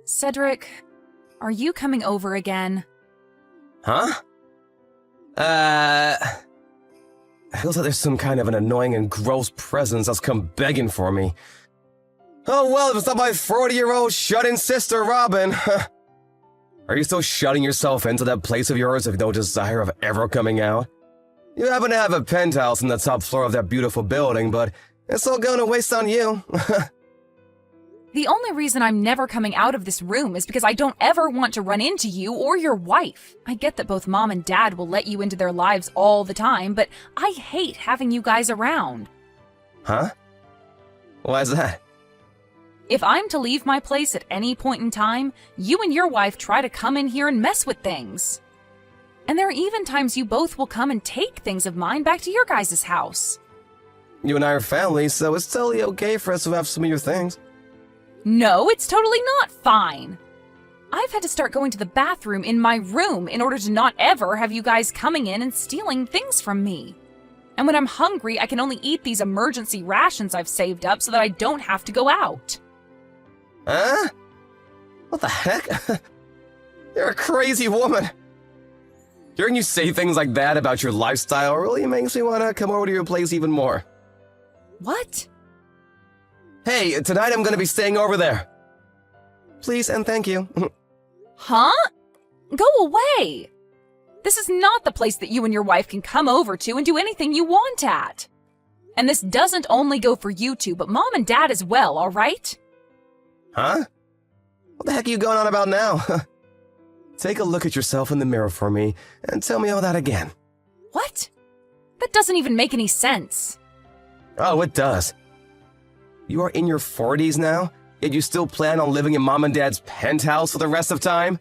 Cedric, are you coming over again? Huh? Feels like there's some kind of an annoying and gross presence that's come begging for me. Oh well, if it's not my 40-year-old shut-in sister, Robin. Are you still shutting yourself into that place of yours with no desire of ever coming out? You happen to have a penthouse on the top floor of that beautiful building, but it's all going to waste on you. The only reason I'm never coming out of this room is because I don't ever want to run into you or your wife. I get that both Mom and Dad will let you into their lives all the time, but I hate having you guys around. Huh? Why is that? If I'm to leave my place at any point in time, you and your wife try to come in here and mess with things. And there are even times you both will come and take things of mine back to your guys' house. You and I are family, so it's totally okay for us to have some of your things. No, it's totally not fine. I've had to start going to the bathroom in my room in order to not ever have you guys coming in and stealing things from me. And when I'm hungry, I can only eat these emergency rations I've saved up so that I don't have to go out. Huh? What the heck? You're a crazy woman. Hearing you say things like that about your lifestyle really makes me want to come over to your place even more. What? Hey, tonight I'm gonna be staying over there. Please and thank you. Huh? Go away! This is not the place that you and your wife can come over to and do anything you want at. And this doesn't only go for you two, but Mom and Dad as well, alright? Huh? What the heck are you going on about now? Take a look at yourself in the mirror for me and tell me all that again. What? That doesn't even make any sense. Oh, it does. You are in your 40s now, yet you still plan on living in Mom and Dad's penthouse for the rest of time?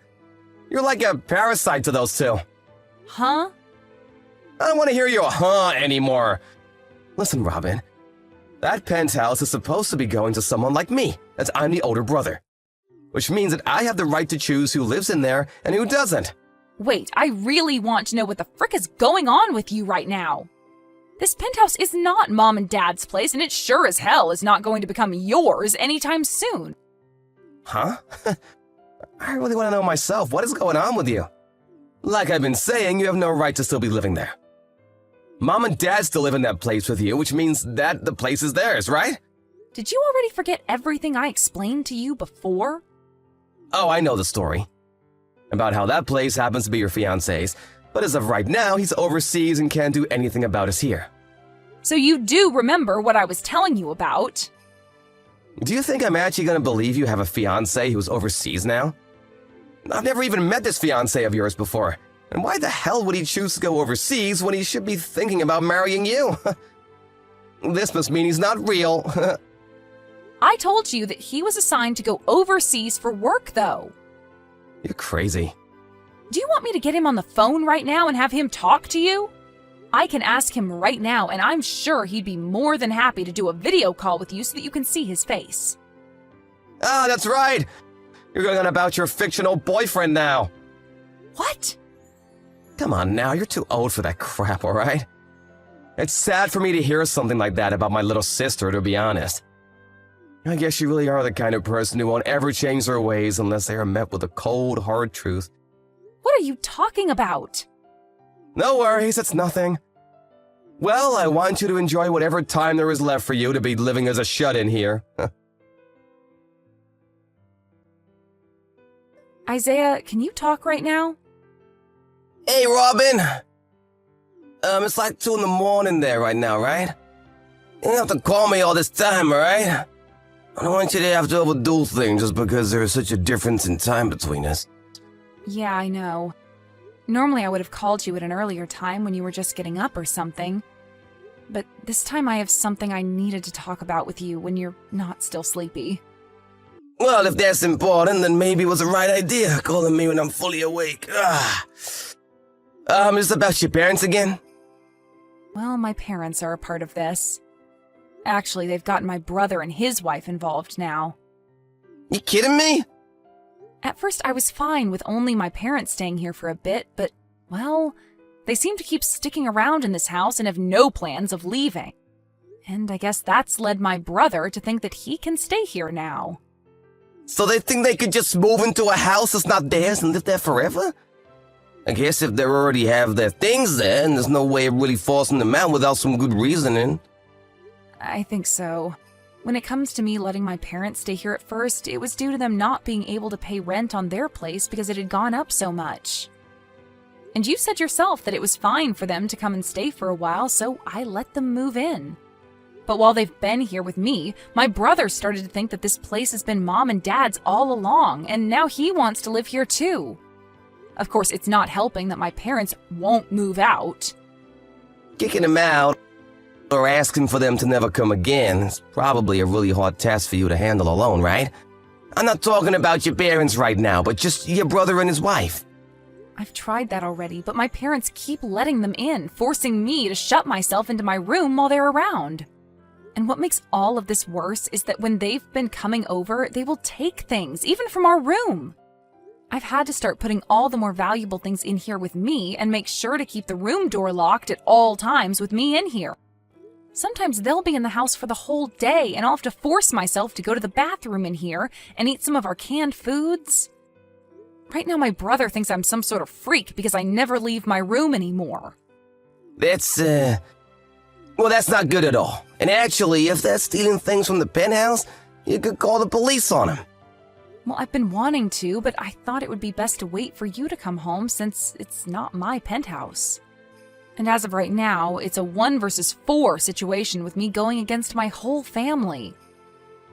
You're like a parasite to those two. Huh? I don't want to hear your huh anymore. Listen, Robin. That penthouse is supposed to be going to someone like me, as I'm the older brother. Which means that I have the right to choose who lives in there and who doesn't. Wait, I really want to know what the frick is going on with you right now. This penthouse is not Mom and Dad's place, and it sure as hell is not going to become yours anytime soon. Huh? I really want to know myself. What is going on with you? Like I've been saying, you have no right to still be living there. Mom and Dad still live in that place with you, which means that the place is theirs, right? Did you already forget everything I explained to you before? Oh, I know the story. About how that place happens to be your fiancé's, but as of right now, he's overseas and can't do anything about us here. So you do remember what I was telling you about? Do you think I'm actually going to believe you have a fiancé who's overseas now? I've never even met this fiancé of yours before, and why the hell would he choose to go overseas when he should be thinking about marrying you? This must mean he's not real. I told you that he was assigned to go overseas for work, though. You're crazy. Do you want me to get him on the phone right now and have him talk to you? I can ask him right now, and I'm sure he'd be more than happy to do a video call with you so that you can see his face. Ah, that's right! You're going on about your fictional boyfriend now. What? Come on now, you're too old for that crap, alright? It's sad for me to hear something like that about my little sister, to be honest. I guess you really are the kind of person who won't ever change their ways unless they are met with the cold, hard truth. What are you talking about? No worries, it's nothing. Well, I want you to enjoy whatever time there is left for you to be living as a shut-in here. Isaiah, can you talk right now? Hey, Robin! It's like 2 in the morning there right now, right? You don't have to call me all this time, alright? I don't want you to have to overdo things just because there is such a difference in time between us. Yeah, I know. Normally I would have called you at an earlier time when you were just getting up or something. But this time I have something I needed to talk about with you when you're not still sleepy. Well, if that's important, then maybe it was the right idea, calling me when I'm fully awake. Is it about your parents again? Well, my parents are a part of this. Actually, they've gotten my brother and his wife involved now. You kidding me? At first, I was fine with only my parents staying here for a bit, but, well, they seem to keep sticking around in this house and have no plans of leaving. And I guess that's led my brother to think that he can stay here now. So they think they could just move into a house that's not theirs and live there forever? I guess if they already have their things there and there's no way of really forcing them out without some good reasoning. I think so. When it comes to me letting my parents stay here at first, it was due to them not being able to pay rent on their place because it had gone up so much. And you said yourself that it was fine for them to come and stay for a while, so I let them move in. But while they've been here with me, my brother started to think that this place has been Mom and Dad's all along, and now he wants to live here too. Of course, it's not helping that my parents won't move out. Kicking them out or asking for them to never come again is probably a really hard task for you to handle alone, right? I'm not talking about your parents right now, but just your brother and his wife. I've tried that already, but my parents keep letting them in, forcing me to shut myself into my room while they're around. And what makes all of this worse is that when they've been coming over, they will take things, even from our room. I've had to start putting all the more valuable things in here with me and make sure to keep the room door locked at all times with me in here. Sometimes they'll be in the house for the whole day and I'll have to force myself to go to the bathroom in here and eat some of our canned foods. Right now my brother thinks I'm some sort of freak because I never leave my room anymore. That's not good at all. And actually, if they're stealing things from the penthouse, you could call the police on them. Well, I've been wanting to, but I thought it would be best to wait for you to come home since it's not my penthouse. And as of right now, it's a 1 versus 4 situation with me going against my whole family.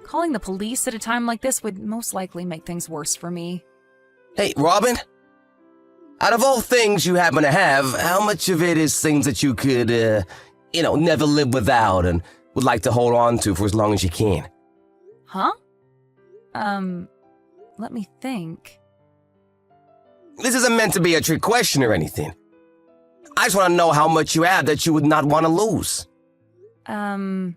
Calling the police at a time like this would most likely make things worse for me. Hey, Robin? Out of all things you happen to have, how much of it is things that you could, never live without and would like to hold on to for as long as you can? Huh? Let me think. This isn't meant to be a trick question or anything. I just want to know how much you have that you would not want to lose. Well,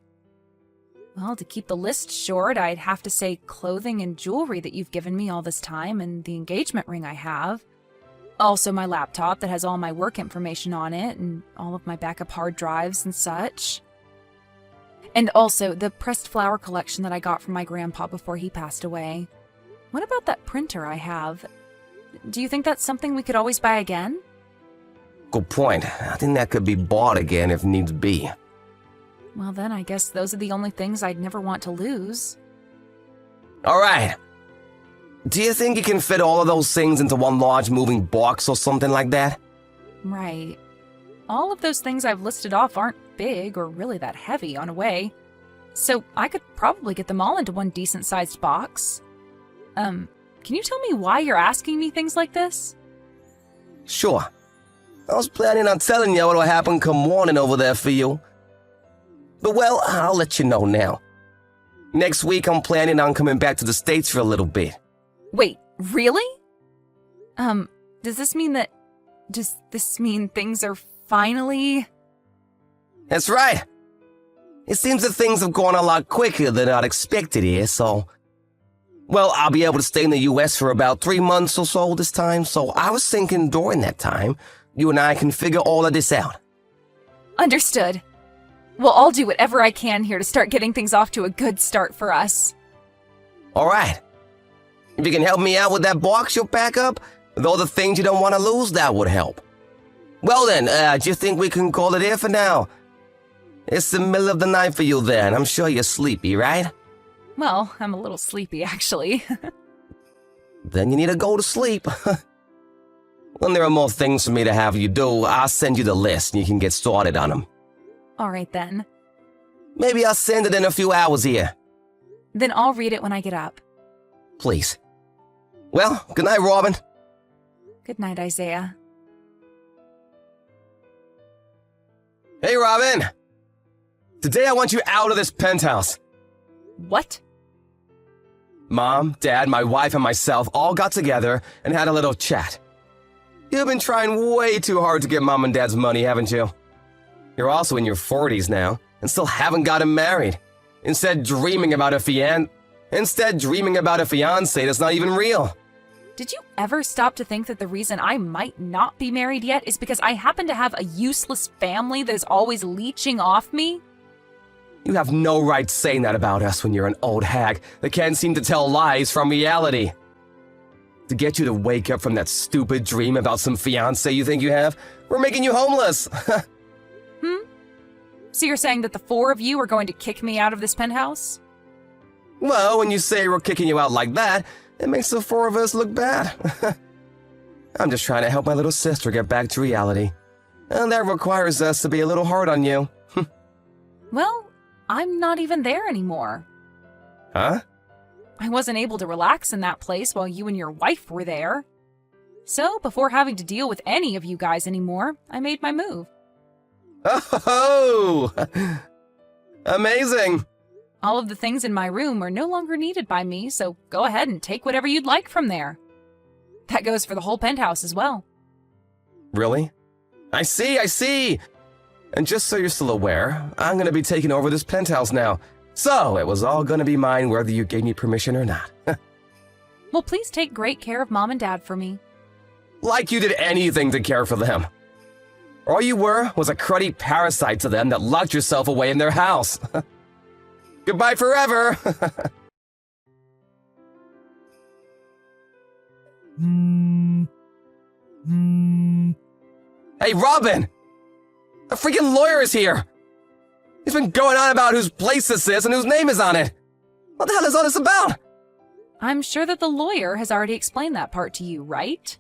to keep the list short, I'd have to say clothing and jewelry that you've given me all this time and the engagement ring I have. Also my laptop that has all my work information on it and all of my backup hard drives and such. And also the pressed flower collection that I got from my grandpa before he passed away. What about that printer I have? Do you think that's something we could always buy again? Good point. I think that could be bought again if needs be. Well then, I guess those are the only things I'd never want to lose. Alright. Do you think you can fit all of those things into one large moving box or something like that? Right. All of those things I've listed off aren't big or really that heavy on a way. So I could probably get them all into one decent-sized box. Can you tell me why you're asking me things like this? Sure. I was planning on telling you what'll happen come morning over there for you. But well, I'll let you know now. Next week I'm planning on coming back to the States for a little bit. Wait, really? Does this mean things are finally... That's right. It seems that things have gone a lot quicker than I'd expected here, so... Well, I'll be able to stay in the U.S. for about 3 months or so this time, so I was thinking during that time, you and I can figure all of this out. Understood. Well, I'll do whatever I can here to start getting things off to a good start for us. Alright. If you can help me out with that box you'll pack up, with all the things you don't want to lose, that would help. Well then, do you think we can call it here for now? It's the middle of the night for you there, and I'm sure you're sleepy, right? Well, I'm a little sleepy, actually. Then you need to go to sleep. When there are more things for me to have you do, I'll send you the list and you can get started on them. All right, then. Maybe I'll send it in a few hours here. Then I'll read it when I get up. Please. Well, good night, Robin. Good night, Isaiah. Hey, Robin. Today I want you out of this penthouse. What? Mom, Dad, my wife, and myself all got together and had a little chat. You've been trying way too hard to get Mom and Dad's money, haven't you? You're also in your 40s now and still haven't gotten married. Instead dreaming about a fiancé that's not even real. Did you ever stop to think that the reason I might not be married yet is because I happen to have a useless family that is always leeching off me? You have no right saying that about us when you're an old hag that can't seem to tell lies from reality. To get you to wake up from that stupid dream about some fiancé you think you have, we're making you homeless. So you're saying that the four of you are going to kick me out of this penthouse? Well, when you say we're kicking you out like that, it makes the four of us look bad. I'm just trying to help my little sister get back to reality. And that requires us to be a little hard on you. Well, I'm not even there anymore. Huh? I wasn't able to relax in that place while you and your wife were there. So, before having to deal with any of you guys anymore, I made my move. Oh! Amazing! All of the things in my room are no longer needed by me, so go ahead and take whatever you'd like from there. That goes for the whole penthouse as well. Really? I see! And just so you're still aware, I'm gonna be taking over this penthouse now. So, it was all gonna be mine whether you gave me permission or not. Well, please take great care of Mom and Dad for me. Like you did anything to care for them. All you were was a cruddy parasite to them that locked yourself away in their house. Goodbye forever! Hey, Robin! A freaking lawyer is here! He's been going on about whose place this is and whose name is on it! What the hell is all this about? I'm sure that the lawyer has already explained that part to you, right?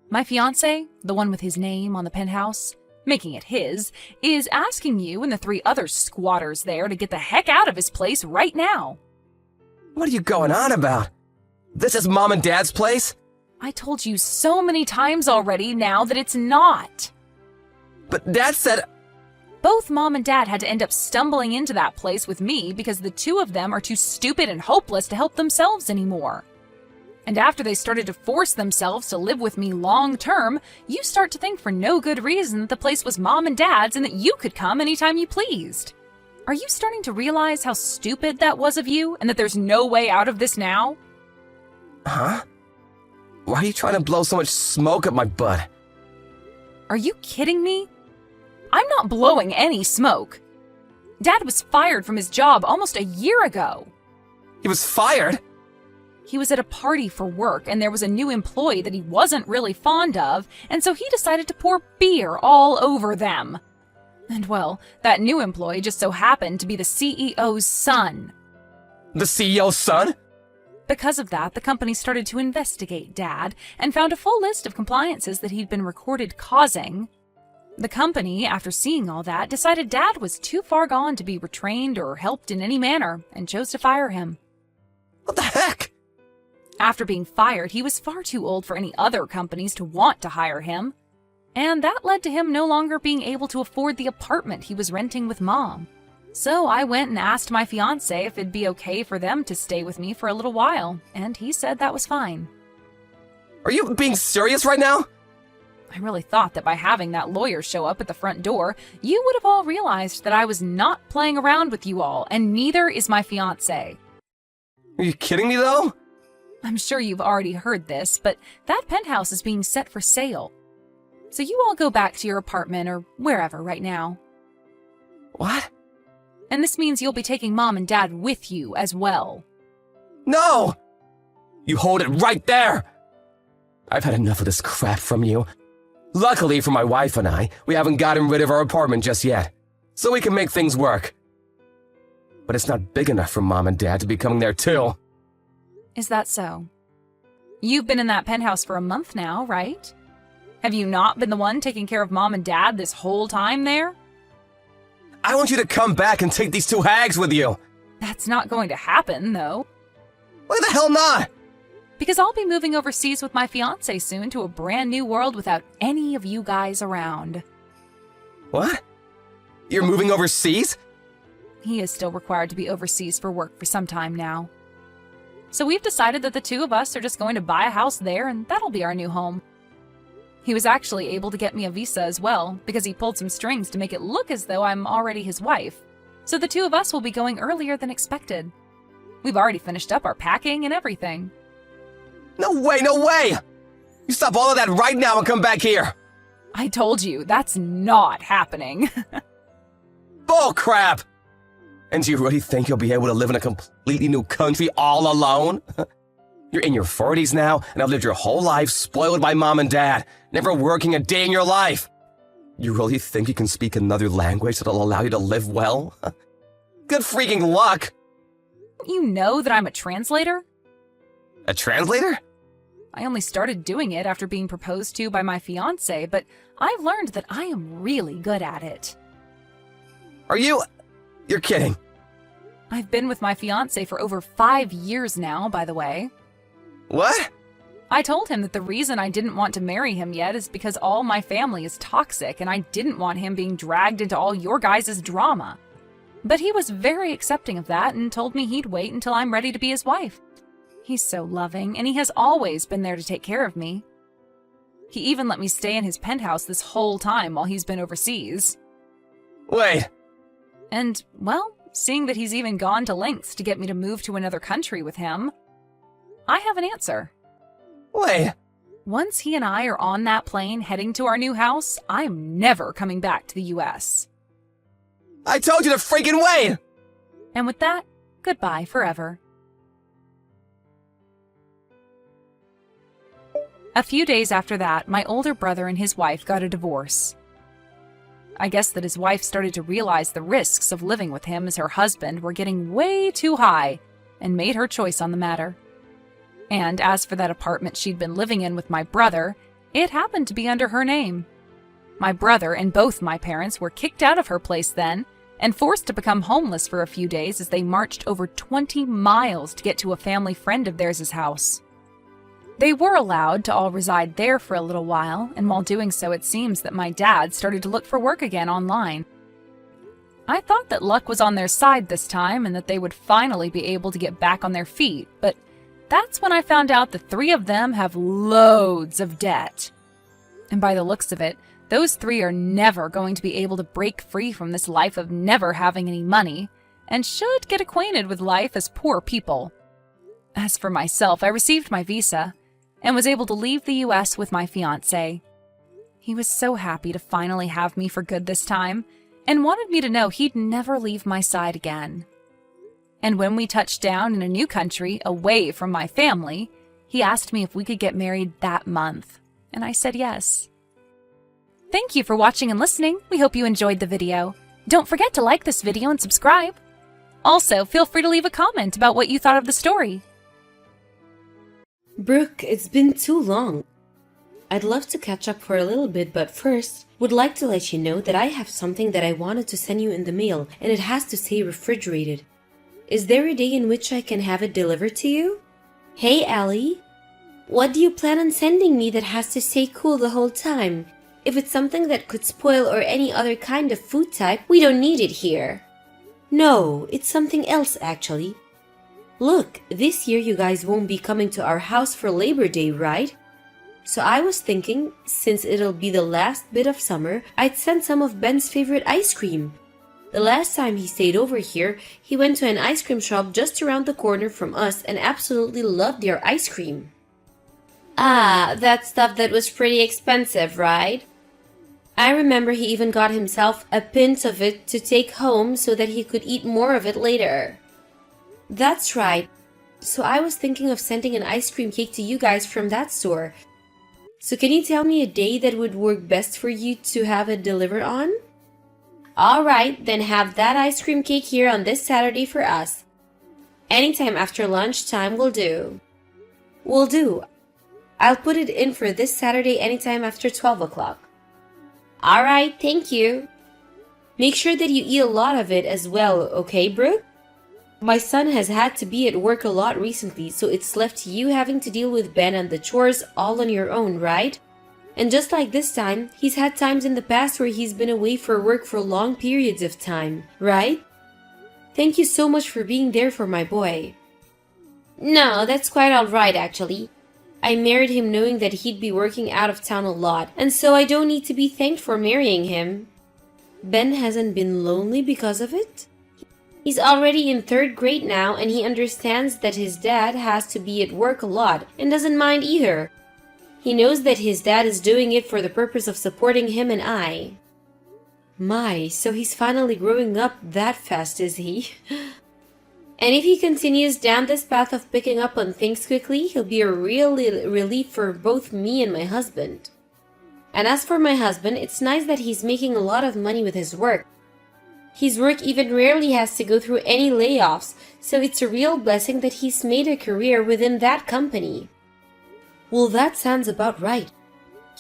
My fiancé, the one with his name on the penthouse, making it his, is asking you and the 3 other squatters there to get the heck out of his place right now. What are you going on about? This is Mom and Dad's place? I told you so many times already now that it's not. But Dad said... Both Mom and Dad had to end up stumbling into that place with me because the 2 of them are too stupid and hopeless to help themselves anymore. And after they started to force themselves to live with me long term, you start to think for no good reason that the place was Mom and Dad's and that you could come anytime you pleased. Are you starting to realize how stupid that was of you and that there's no way out of this now? Huh? Why are you trying to blow so much smoke up my butt? Are you kidding me? I'm not blowing any smoke. Dad was fired from his job almost a year ago. He was fired? He was at a party for work, and there was a new employee that he wasn't really fond of, and so he decided to pour beer all over them. And well, that new employee just so happened to be the CEO's son. The CEO's son? Because of that, the company started to investigate Dad and found a full list of compliances that he'd been recorded causing. The company, after seeing all that, decided Dad was too far gone to be retrained or helped in any manner and chose to fire him. What the heck? After being fired, he was far too old for any other companies to want to hire him. And that led to him no longer being able to afford the apartment he was renting with Mom. So I went and asked my fiancé if it'd be okay for them to stay with me for a little while, and he said that was fine. Are you being serious right now? I really thought that by having that lawyer show up at the front door, you would have all realized that I was not playing around with you all, and neither is my fiancé. Are you kidding me though? I'm sure you've already heard this, but that penthouse is being set for sale. So you all go back to your apartment or wherever right now. What? And this means you'll be taking Mom and Dad with you as well. No! You hold it right there! I've had enough of this crap from you. Luckily for my wife and I, we haven't gotten rid of our apartment just yet, so we can make things work. But it's not big enough for Mom and Dad to be coming there too. Is that so? You've been in that penthouse for a month now, right? Have you not been the one taking care of Mom and Dad this whole time there? I want you to come back and take these 2 hags with you. That's not going to happen, though. Why the hell not? Because I'll be moving overseas with my fiancé soon to a brand new world without any of you guys around. What? You're moving overseas? He is still required to be overseas for work for some time now. So we've decided that the 2 of us are just going to buy a house there, and that'll be our new home. He was actually able to get me a visa as well, because he pulled some strings to make it look as though I'm already his wife. So the 2 of us will be going earlier than expected. We've already finished up our packing and everything. No way, no way! You stop all of that right now and come back here! I told you, that's not happening. Bull crap! And do you really think you'll be able to live in a completely new country all alone? You're in your 40s now, and have lived your whole life spoiled by mom and dad, never working a day in your life. You really think you can speak another language that'll allow you to live well? Good freaking luck! You know that I'm a translator? A translator? I only started doing it after being proposed to by my fiancé, but I've learned that I am really good at it. Are you... You're kidding. I've been with my fiancé for over 5 years now, by the way. What? I told him that the reason I didn't want to marry him yet is because all my family is toxic and I didn't want him being dragged into all your guys' drama. But he was very accepting of that and told me he'd wait until I'm ready to be his wife. He's so loving, and he has always been there to take care of me. He even let me stay in his penthouse this whole time while he's been overseas. Wait. And, well, seeing that he's even gone to lengths to get me to move to another country with him, I have an answer. Wait. Once he and I are on that plane heading to our new house, I'm never coming back to the US. I told you to freaking wait! And with that, goodbye forever. A few days after that, my older brother and his wife got a divorce. I guess that his wife started to realize the risks of living with him as her husband were getting way too high and made her choice on the matter. And as for that apartment she'd been living in with my brother, it happened to be under her name. My brother and both my parents were kicked out of her place then and forced to become homeless for a few days as they marched over 20 miles to get to a family friend of theirs' house. They were allowed to all reside there for a little while, and while doing so, it seems that my dad started to look for work again online. I thought that luck was on their side this time and that they would finally be able to get back on their feet, but that's when I found out the 3 of them have loads of debt. And by the looks of it, those 3 are never going to be able to break free from this life of never having any money, and should get acquainted with life as poor people. As for myself, I received my visa and was able to leave the US with my fiancé. He was so happy to finally have me for good this time and wanted me to know he'd never leave my side again. And when we touched down in a new country, away from my family, he asked me if we could get married that month, and I said yes. Thank you for watching and listening. We hope you enjoyed the video. Don't forget to like this video and subscribe. Also, feel free to leave a comment about what you thought of the story. Brooke, it's been too long. I'd love to catch up for a little bit, but first, would like to let you know that I have something that I wanted to send you in the mail, and it has to stay refrigerated. Is there a day in which I can have it delivered to you? Hey, Allie. What do you plan on sending me that has to stay cool the whole time? If it's something that could spoil or any other kind of food type, we don't need it here. No, it's something else actually. Look, this year you guys won't be coming to our house for Labor Day, right? So I was thinking, since it'll be the last bit of summer, I'd send some of Ben's favorite ice cream. The last time he stayed over here, he went to an ice cream shop just around the corner from us and absolutely loved their ice cream. Ah, that stuff that was pretty expensive, right? I remember he even got himself a pint of it to take home so that he could eat more of it later. That's right. So I was thinking of sending an ice cream cake to you guys from that store. So can you tell me a day that would work best for you to have it delivered on? Alright, then have that ice cream cake here on this Saturday for us. Anytime after lunchtime will do. Will do. I'll put it in for this Saturday anytime after 12 o'clock. Alright, thank you. Make sure that you eat a lot of it as well, okay, Brooke? My son has had to be at work a lot recently, so it's left to you having to deal with Ben and the chores all on your own, right? And just like this time, he's had times in the past where he's been away for work for long periods of time, right? Thank you so much for being there for my boy. No, that's quite alright actually. I married him knowing that he'd be working out of town a lot, and so I don't need to be thanked for marrying him. Ben hasn't been lonely because of it? He's already in 3rd grade now, and he understands that his dad has to be at work a lot and doesn't mind either. He knows that his dad is doing it for the purpose of supporting him and I. My, so he's finally growing up that fast, is he? And if he continues down this path of picking up on things quickly, he'll be a real relief for both me and my husband. And as for my husband, it's nice that he's making a lot of money with his work. His work even rarely has to go through any layoffs, so it's a real blessing that he's made a career within that company. Well, that sounds about right.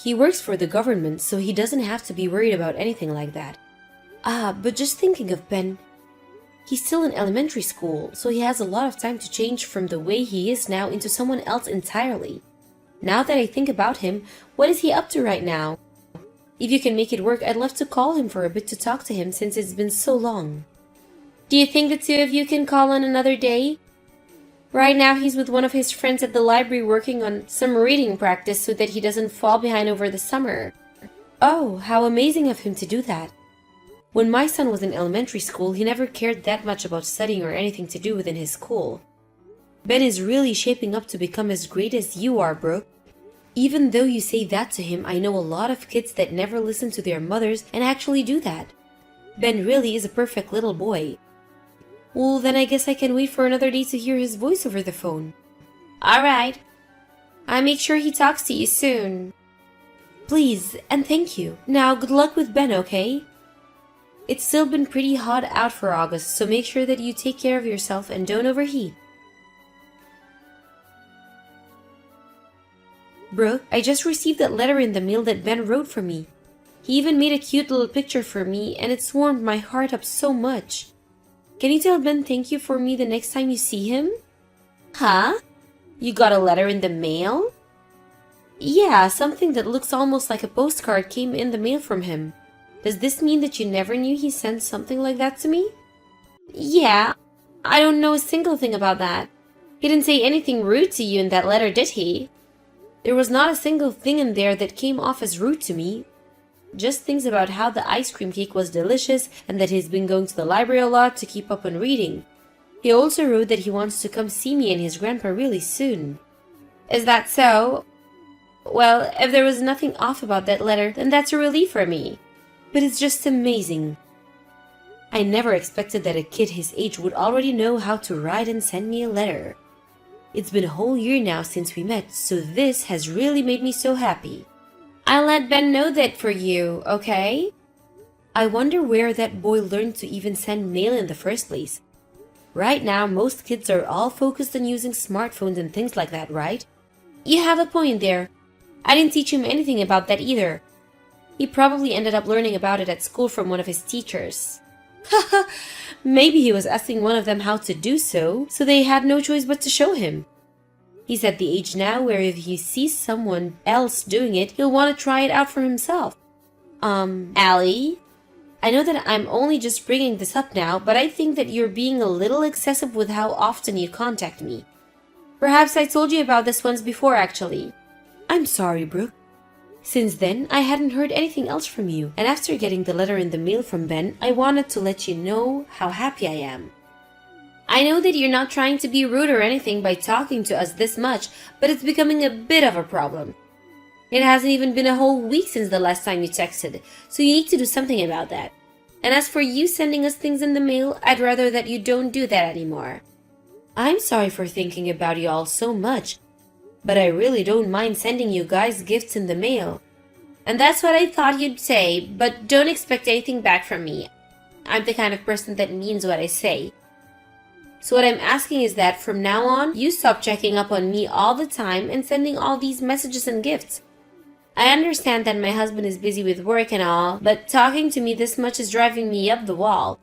He works for the government, so he doesn't have to be worried about anything like that. But just thinking of Ben, he's still in elementary school, so he has a lot of time to change from the way he is now into someone else entirely. Now that I think about him, what is he up to right now? If you can make it work, I'd love to call him for a bit to talk to him since it's been so long. Do you think the two of you can call on another day? Right now he's with one of his friends at the library working on some reading practice so that he doesn't fall behind over the summer. Oh, how amazing of him to do that. When my son was in elementary school, he never cared that much about studying or anything to do within his school. Ben is really shaping up to become as great as you are, Brooke. Even though you say that to him, I know a lot of kids that never listen to their mothers and actually do that. Ben really is a perfect little boy. Well, then I guess I can wait for another day to hear his voice over the phone. Alright. I'll make sure he talks to you soon. Please, and thank you. Now, good luck with Ben, okay? It's still been pretty hot out for August, so make sure that you take care of yourself and don't overheat. Brooke, I just received that letter in the mail that Ben wrote for me. He even made a cute little picture for me, and it's warmed my heart up so much. Can you tell Ben thank you for me the next time you see him? Huh? You got a letter in the mail? Yeah, something that looks almost like a postcard came in the mail from him. Does this mean that you never knew he sent something like that to me? Yeah, I don't know a single thing about that. He didn't say anything rude to you in that letter, did he? There was not a single thing in there that came off as rude to me. Just things about how the ice cream cake was delicious and that he's been going to the library a lot to keep up on reading. He also wrote that he wants to come see me and his grandpa really soon. Is that so? Well, if there was nothing off about that letter, then that's a relief for me. But it's just amazing. I never expected that a kid his age would already know how to write and send me a letter. It's been a whole year now since we met, so this has really made me so happy. I'll let Ben know that for you, okay? I wonder where that boy learned to even send mail in the first place. Right now, most kids are all focused on using smartphones and things like that, right? You have a point there. I didn't teach him anything about that either. He probably ended up learning about it at school from one of his teachers. Haha, maybe he was asking one of them how to do so they had no choice but to show him. He's at the age now where if he sees someone else doing it, he'll want to try it out for himself. Allie? I know that I'm only just bringing this up now, but I think that you're being a little excessive with how often you contact me. Perhaps I told you about this once before, actually. I'm sorry, Brooke. Since then, I hadn't heard anything else from you, and after getting the letter in the mail from Ben, I wanted to let you know how happy I am. I know that you're not trying to be rude or anything by talking to us this much, but it's becoming a bit of a problem. It hasn't even been a whole week since the last time you texted, so you need to do something about that. And as for you sending us things in the mail, I'd rather that you don't do that anymore. I'm sorry for thinking about you all so much, but I really don't mind sending you guys gifts in the mail. And that's what I thought you'd say, but don't expect anything back from me. I'm the kind of person that means what I say. So what I'm asking is that from now on, you stop checking up on me all the time and sending all these messages and gifts. I understand that my husband is busy with work and all, but talking to me this much is driving me up the wall.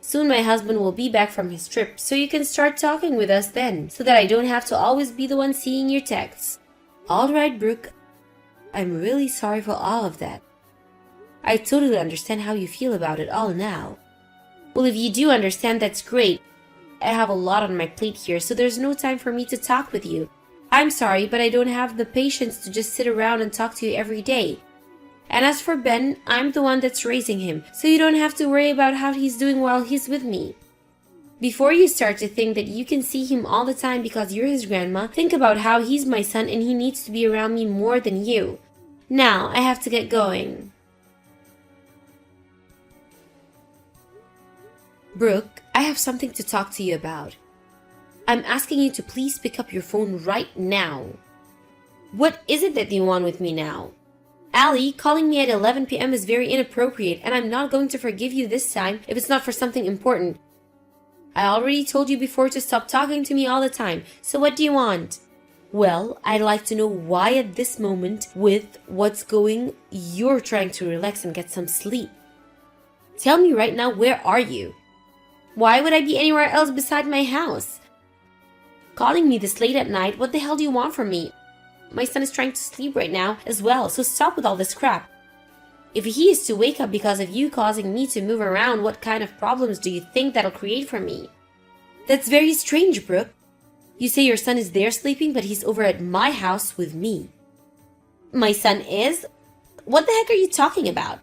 Soon my husband will be back from his trip, so you can start talking with us then, so that I don't have to always be the one seeing your texts. Alright, Brooke. I'm really sorry for all of that. I totally understand how you feel about it all now. Well, if you do understand, that's great. I have a lot on my plate here, so there's no time for me to talk with you. I'm sorry, but I don't have the patience to just sit around and talk to you every day. And as for Ben, I'm the one that's raising him, so you don't have to worry about how he's doing while he's with me. Before you start to think that you can see him all the time because you're his grandma, think about how he's my son and he needs to be around me more than you. Now, I have to get going. Brooke, I have something to talk to you about. I'm asking you to please pick up your phone right now. What is it that you want with me now? Allie, calling me at 11 p.m. is very inappropriate, and I'm not going to forgive you this time if it's not for something important. I already told you before to stop talking to me all the time, so what do you want? Well, I'd like to know why at this moment, with what's going, you're trying to relax and get some sleep. Tell me right now, where are you? Why would I be anywhere else beside my house? Calling me this late at night, what the hell do you want from me? My son is trying to sleep right now as well, so stop with all this crap. If he is to wake up because of you causing me to move around, what kind of problems do you think that'll create for me? That's very strange, Brooke. You say your son is there sleeping, but he's over at my house with me. My son is? What the heck are you talking about?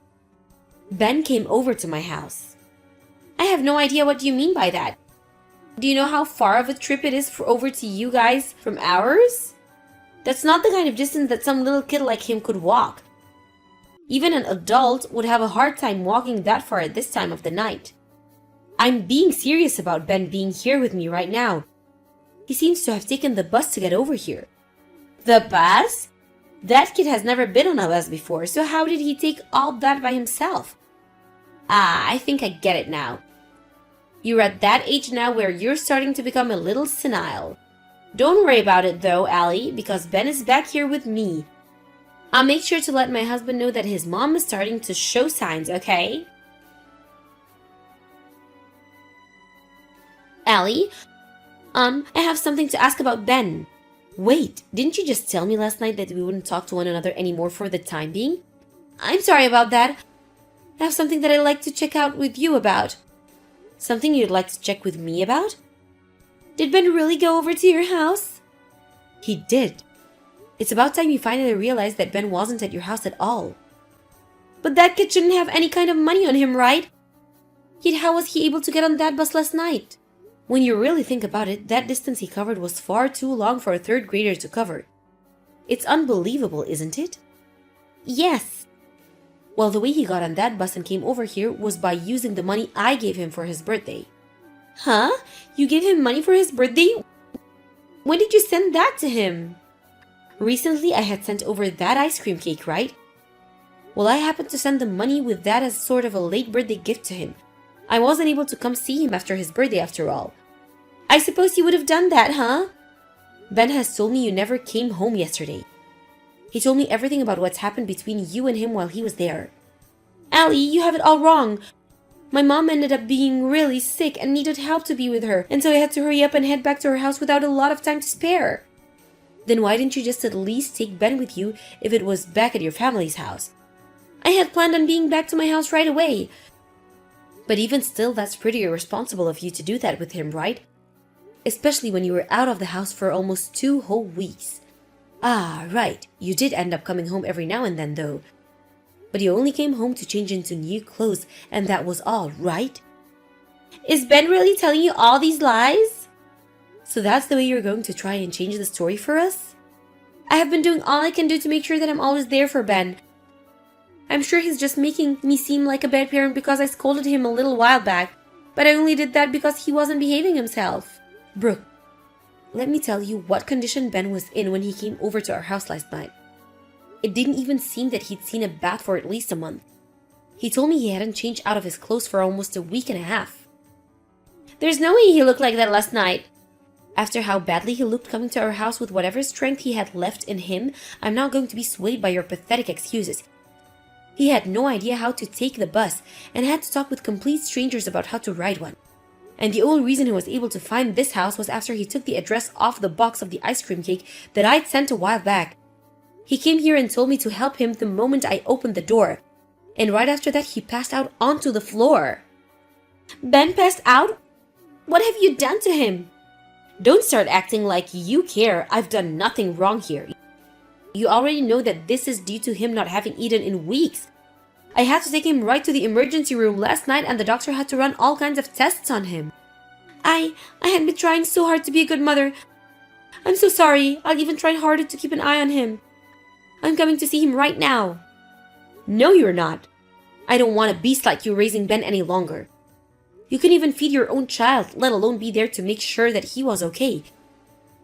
Ben came over to my house. I have no idea what you mean by that. Do you know how far of a trip it is over to you guys from ours? That's not the kind of distance that some little kid like him could walk. Even an adult would have a hard time walking that far at this time of the night. I'm being serious about Ben being here with me right now. He seems to have taken the bus to get over here. The bus? That kid has never been on a bus before, so how did he take all that by himself? I think I get it now. You're at that age now where you're starting to become a little senile. Don't worry about it though, Allie, because Ben is back here with me. I'll make sure to let my husband know that his mom is starting to show signs, okay? Allie, I have something to ask about Ben. Wait, didn't you just tell me last night that we wouldn't talk to one another anymore for the time being? I'm sorry about that. I have something that I'd like to check out with you about. Something you'd like to check with me about? Did Ben really go over to your house? He did. It's about time you finally realized that Ben wasn't at your house at all. But that kid shouldn't have any kind of money on him, right? Yet how was he able to get on that bus last night? When you really think about it, that distance he covered was far too long for a third grader to cover. It's unbelievable, isn't it? Yes. Well, the way he got on that bus and came over here was by using the money I gave him for his birthday. Huh? You gave him money for his birthday? When did you send that to him? Recently, I had sent over that ice cream cake, right? Well, I happened to send the money with that as sort of a late birthday gift to him. I wasn't able to come see him after his birthday after all. I suppose you would have done that, huh? Ben has told me you never came home yesterday. He told me everything about what's happened between you and him while he was there. Allie, you have it all wrong. My mom ended up being really sick and needed help to be with her, and so I had to hurry up and head back to her house without a lot of time to spare. Then why didn't you just at least take Ben with you if it was back at your family's house? I had planned on being back to my house right away. But even still, that's pretty irresponsible of you to do that with him, right? Especially when you were out of the house for almost 2 whole weeks. Ah, right. You did end up coming home every now and then, though. But you only came home to change into new clothes, and that was all, right? Is Ben really telling you all these lies? So that's the way you're going to try and change the story for us? I have been doing all I can do to make sure that I'm always there for Ben. I'm sure he's just making me seem like a bad parent because I scolded him a little while back, but I only did that because he wasn't behaving himself. Brooke, let me tell you what condition Ben was in when he came over to our house last night. It didn't even seem that he'd seen a bath for at least a month. He told me he hadn't changed out of his clothes for almost a week and a half. There's no way he looked like that last night. After how badly he looked coming to our house with whatever strength he had left in him, I'm not going to be swayed by your pathetic excuses. He had no idea how to take the bus and had to talk with complete strangers about how to ride one. And the only reason he was able to find this house was after he took the address off the box of the ice cream cake that I'd sent a while back. He came here and told me to help him the moment I opened the door. And right after that, he passed out onto the floor. Ben passed out? What have you done to him? Don't start acting like you care. I've done nothing wrong here. You already know that this is due to him not having eaten in weeks. I had to take him right to the emergency room last night and the doctor had to run all kinds of tests on him. I had been trying so hard to be a good mother. I'm so sorry. I'll even try harder to keep an eye on him. I'm coming to see him right now. No, you're not. I don't want a beast like you raising Ben any longer. You couldn't even feed your own child, let alone be there to make sure that he was okay.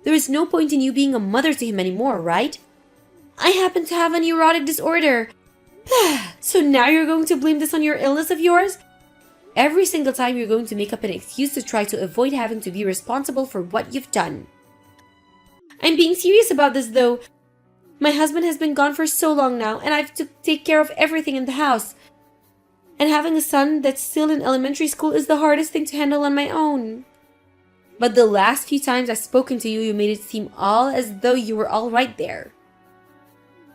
There is no point in you being a mother to him anymore, right? I happen to have a neurotic disorder. So now you're going to blame this on your illness of yours? Every single time you're going to make up an excuse to try to avoid having to be responsible for what you've done. I'm being serious about this though. My husband has been gone for so long now, and I have to take care of everything in the house. And having a son that's still in elementary school is the hardest thing to handle on my own. But the last few times I've spoken to you, you made it seem all as though you were all right there.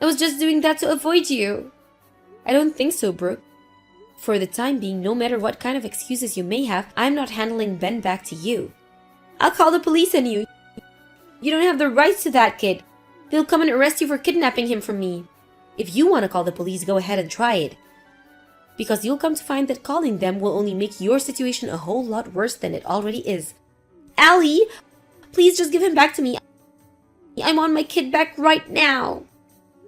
I was just doing that to avoid you. I don't think so, Brooke. For the time being, no matter what kind of excuses you may have, I'm not handling Ben back to you. I'll call the police on you. You don't have the rights to that kid. They'll come and arrest you for kidnapping him from me. If you want to call the police, go ahead and try it. Because you'll come to find that calling them will only make your situation a whole lot worse than it already is. Allie, please just give him back to me. I want my kid back right now.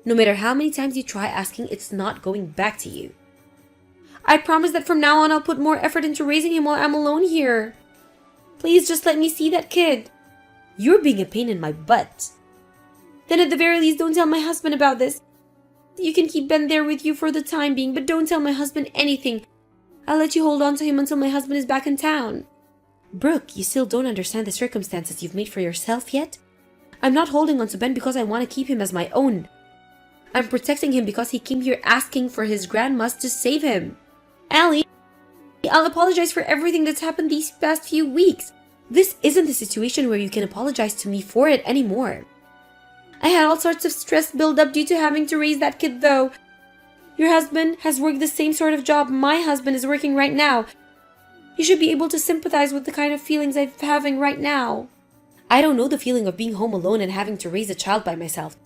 No matter how many times you try asking, it's not going back to you. I promise that from now on I'll put more effort into raising him while I'm alone here. Please just let me see that kid. You're being a pain in my butt. Then at the very least, don't tell my husband about this. You can keep Ben there with you for the time being, but don't tell my husband anything. I'll let you hold on to him until my husband is back in town. Brooke, you still don't understand the circumstances you've made for yourself yet? I'm not holding on to Ben because I want to keep him as my own. I'm protecting him because he came here asking for his grandmas to save him. Allie, I'll apologize for everything that's happened these past few weeks. This isn't a situation where you can apologize to me for it anymore. I had all sorts of stress build up due to having to raise that kid though. Your husband has worked the same sort of job my husband is working right now. You should be able to sympathize with the kind of feelings I'm having right now. I don't know the feeling of being home alone and having to raise a child by myself.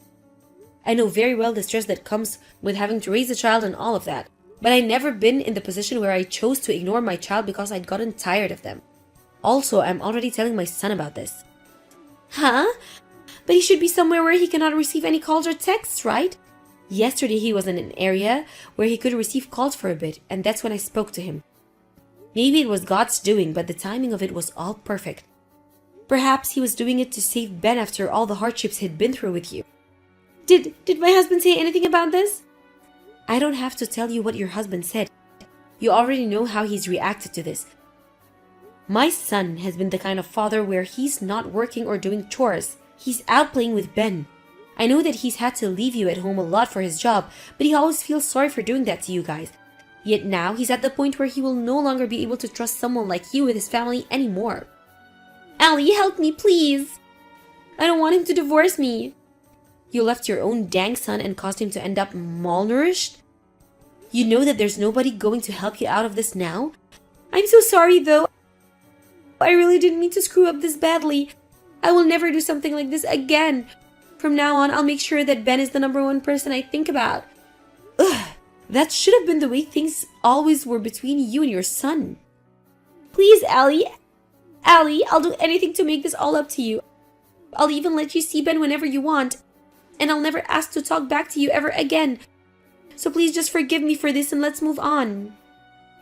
I know very well the stress that comes with having to raise a child and all of that. But I've never been in the position where I chose to ignore my child because I'd gotten tired of them. Also, I'm already telling my son about this. Huh? But he should be somewhere where he cannot receive any calls or texts, right? Yesterday he was in an area where he could receive calls for a bit, and that's when I spoke to him. Maybe it was God's doing, but the timing of it was all perfect. Perhaps he was doing it to save Ben after all the hardships he'd been through with you. Did my husband say anything about this? I don't have to tell you what your husband said. You already know how he's reacted to this. My son has been the kind of father where he's not working or doing chores. He's out playing with Ben. I know that he's had to leave you at home a lot for his job, but he always feels sorry for doing that to you guys. Yet now he's at the point where he will no longer be able to trust someone like you with his family anymore. Allie, help me, please. I don't want him to divorce me. You left your own dang son and caused him to end up malnourished? You know that there's nobody going to help you out of this now? I'm so sorry though. I really didn't mean to screw up this badly. I will never do something like this again. From now on, I'll make sure that Ben is the #1 person I think about. Ugh, that should have been the way things always were between you and your son. Please, Allie. Allie, I'll do anything to make this all up to you. I'll even let you see Ben whenever you want. And I'll never ask to talk back to you ever again. So please just forgive me for this and let's move on.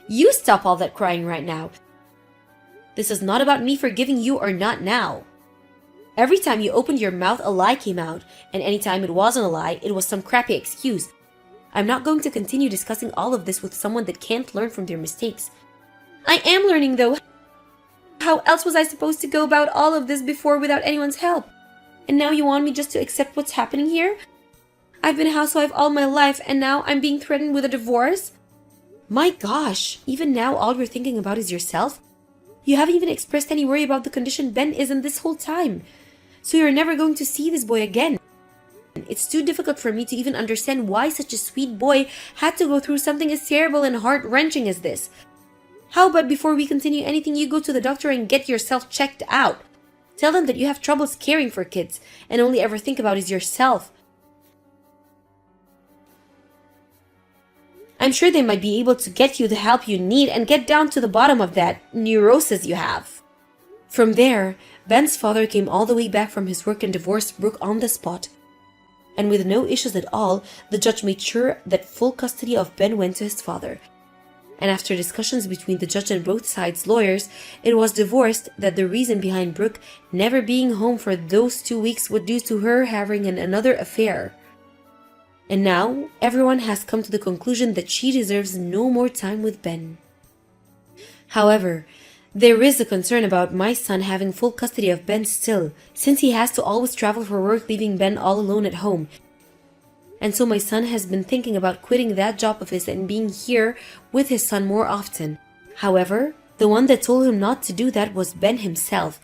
You stop all that crying right now. This is not about me forgiving you or not now. Every time you opened your mouth, a lie came out, and anytime it wasn't a lie, it was some crappy excuse. I'm not going to continue discussing all of this with someone that can't learn from their mistakes. I am learning though. How else was I supposed to go about all of this before without anyone's help? And now you want me just to accept what's happening here? I've been a housewife all my life and now I'm being threatened with a divorce? My gosh, even now all you're thinking about is yourself? You haven't even expressed any worry about the condition Ben is in this whole time. So you're never going to see this boy again. It's too difficult for me to even understand why such a sweet boy had to go through something as terrible and heart-wrenching as this. How about before we continue anything, you go to the doctor and get yourself checked out? Tell them that you have troubles caring for kids and only ever think about is yourself. I'm sure they might be able to get you the help you need and get down to the bottom of that neurosis you have. From there, Ben's father came all the way back from his work and divorced Brooke on the spot. And with no issues at all, the judge made sure that full custody of Ben went to his father. and after discussions between the judge and both sides' lawyers, it was divorced that the reason behind Brooke never being home for those 2 weeks was due to her having another affair. And now, everyone has come to the conclusion that she deserves no more time with Ben. However, there is a concern about my son having full custody of Ben still, since he has to always travel for work, leaving Ben all alone at home. And so my son has been thinking about quitting that job of his and being here with his son more often. However, the one that told him not to do that was Ben himself.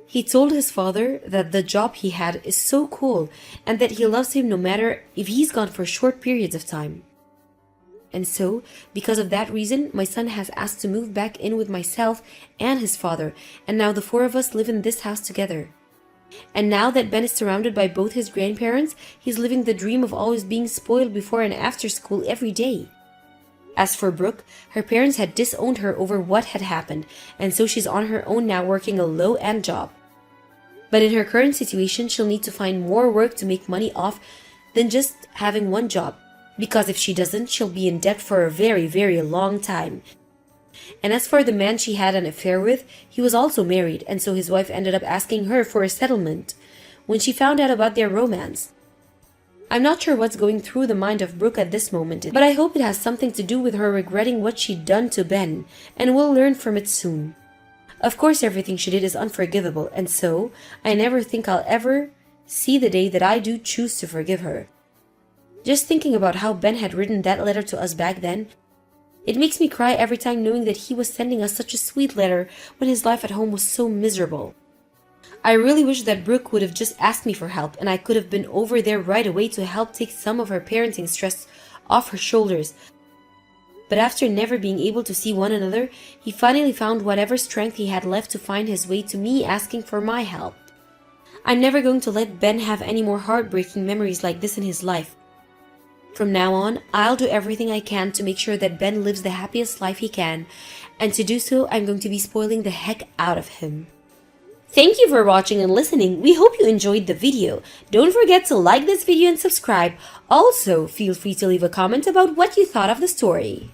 He told his father that the job he had is so cool and that he loves him no matter if he's gone for short periods of time. And so, because of that reason, my son has asked to move back in with myself and his father, and now the 4 of us live in this house together. And now that Ben is surrounded by both his grandparents, he's living the dream of always being spoiled before and after school every day. As for Brooke, her parents had disowned her over what had happened, and so she's on her own now working a low-end job. But in her current situation, she'll need to find more work to make money off than just having one job, because if she doesn't, she'll be in debt for a very, very long time. And as for the man she had an affair with, he was also married, and so his wife ended up asking her for a settlement when she found out about their romance. I'm not sure what's going through the mind of Brooke at this moment, but I hope it has something to do with her regretting what she'd done to Ben, and we'll learn from it soon. Of course, everything she did is unforgivable, and so I never think I'll ever see the day that I do choose to forgive her. Just thinking about how Ben had written that letter to us back then, it makes me cry every time knowing that he was sending us such a sweet letter when his life at home was so miserable. I really wish that Brooke would have just asked me for help and I could have been over there right away to help take some of her parenting stress off her shoulders. But after never being able to see one another, he finally found whatever strength he had left to find his way to me asking for my help. I'm never going to let Ben have any more heartbreaking memories like this in his life. From now on, I'll do everything I can to make sure that Ben lives the happiest life he can, and to do so, I'm going to be spoiling the heck out of him. Thank you for watching and listening. We hope you enjoyed the video. Don't forget to like this video and subscribe. Also, feel free to leave a comment about what you thought of the story.